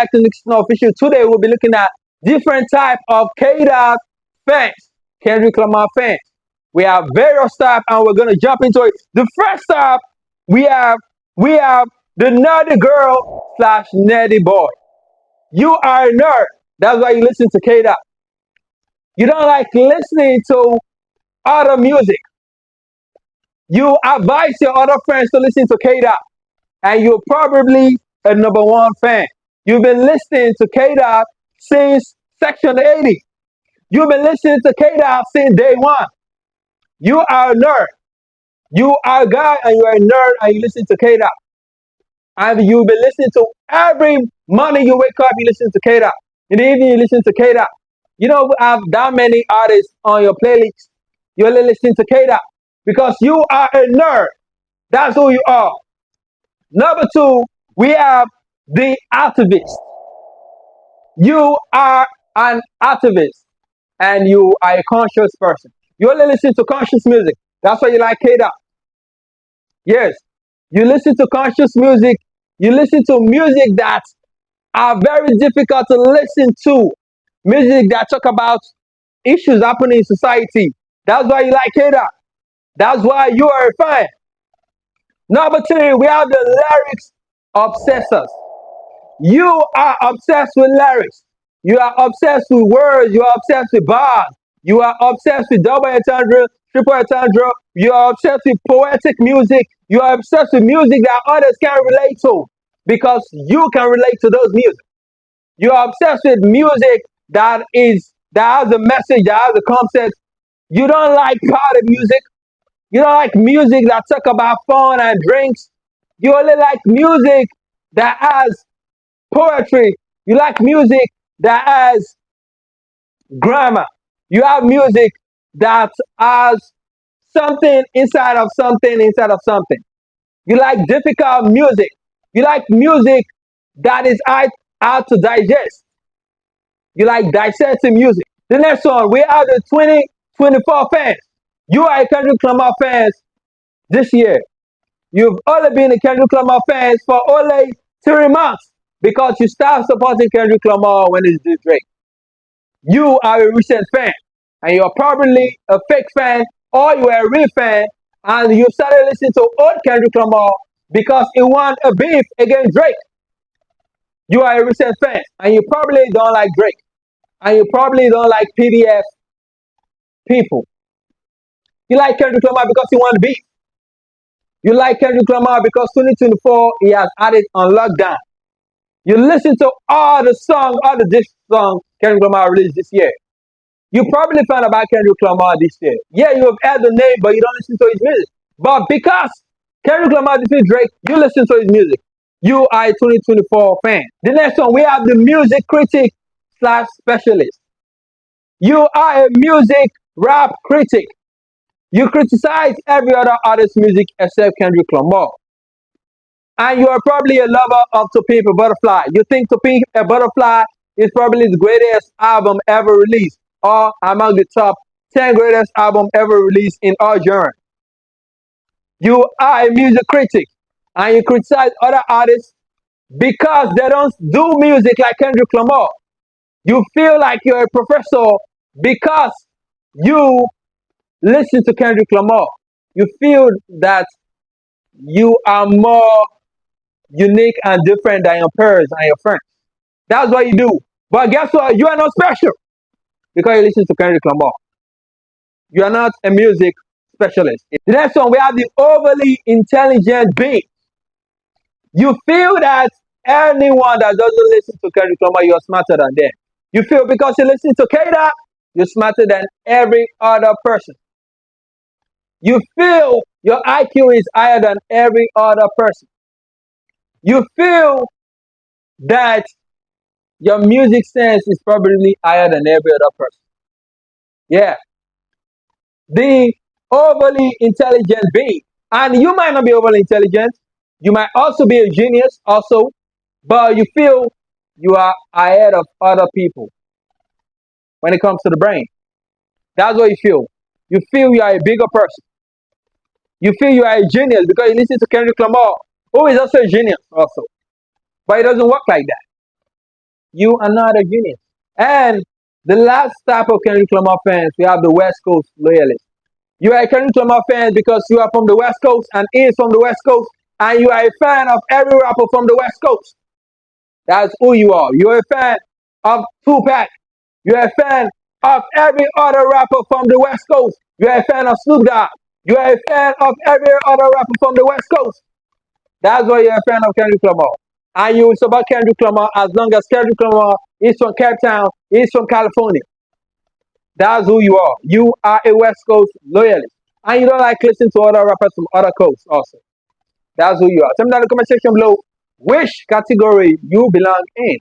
back to Nixon Official. Today we'll be looking at different type of K-Dot fans, Kendrick Lamar fans. We have various type, and we're gonna jump into it. The first type we have we have the nerdy girl slash nerdy boy. You are a nerd. That's why you listen to K-Dot. You don't like listening to other music. You advise your other friends to listen to K-Dot, and you're probably a number one fan. You've been listening to K-Dot since Section 80. You've been listening to K-Dot since day one. You are a nerd. You are a guy and you are a nerd and you listen to K-Dot. And you've been listening to every morning you wake up, you listen to K-Dot. In the evening, you listen to K-Dot. You don't have that many artists on your playlist. You only listen to K-Dot because you are a nerd. That's who you are. Number two, we have the activist. You are an activist and you are a conscious person. You only listen to conscious music. That's why you like K-Dot. Yes, you listen to conscious music. You listen to music that are very difficult to listen to. Music that talk about issues happening in society. That's why you like K-Dot. That's why you are a fan. Number three, we have the lyrics obsessors. You are obsessed with lyrics. You are obsessed with words. You are obsessed with bars. You are obsessed with double entendre, triple entendre. You are obsessed with poetic music. You are obsessed with music that others can relate to because you can relate to those music. You are obsessed with music that has a message, that has a concept. You don't like party music. You don't like music that talk about fun and drinks. You only like music that has poetry. You like music that has grammar. You have music that has something inside of something inside of something. You like difficult music. You like music that is hard to digest. You like dissecting music. The next one, we have the 2024 fans. You are a Kendrick Lamar fans this year. You've only been a Kendrick Lamar fans for only 3 months because you start supporting Kendrick Lamar when it's due Drake. You are a recent fan and you're probably a fake fan or you are a real fan and you started listening to old Kendrick Lamar because he won a beef against Drake. You are a recent fan and you probably don't like Drake and you probably don't like PDF people. You like Kendrick Lamar because he won the beef. You like Kendrick Lamar because 2024 he has added on lockdown. You listen to all the songs, all the diss songs Kendrick Lamar released this year. You probably found about Kendrick Lamar this year. Yeah, you have heard the name, but you don't listen to his music. But because Kendrick Lamar defeated Drake, you listen to his music. You are a 2024 fan. The next one, we have the music critic slash specialist. You are a music rap critic. You criticize every other artist's music except Kendrick Lamar. And you are probably a lover of To Pimp a Butterfly. You think To Pimp a Butterfly is probably the greatest album ever released or among the top 10 greatest album ever released in all genres. You are a music critic and you criticize other artists because they don't do music like Kendrick Lamar. You feel like you're a professor because you listen to Kendrick Lamar. You feel that you are more unique and different than your peers and your friends. That's what you do. But guess what? You are not special because you listen to Kendrick Lamar. You are not a music specialist. The next one, we have the overly intelligent being. You feel that anyone that doesn't listen to Kendrick Lamar, you're smarter than them. You feel because you listen to K-Dot, you're smarter than every other person. You feel your IQ is higher than every other person. You feel that your music sense is probably higher than every other person. Yeah. The overly intelligent being. And you might not be overly intelligent. You might also be a genius also. But you feel you are ahead of other people when it comes to the brain. That's what you feel. You feel you are a bigger person. You feel you are a genius because you listen to Kendrick Lamar, who is also a genius also. But it doesn't work like that. You are not a genius. And the last type of Kendrick Lamar fans, we have the West Coast loyalists. You are a Kendrick Lamar fan because you are from the West Coast and he is from the West Coast, and you are a fan of every rapper from the West Coast. That's who you are. You're a fan of Tupac. You're a fan of every other rapper from the West Coast. You're a fan of Snoop Dogg. You're a fan of every other rapper from the West Coast. That's why you're a fan of Kendrick Lamar. And you will support Kendrick Lamar as long as Kendrick Lamar is from Cape Town, is from California. That's who you are. You are a West Coast loyalist. And you don't like listening to other rappers from other coasts also. That's who you are. Tell me down in the comment section below which category you belong in.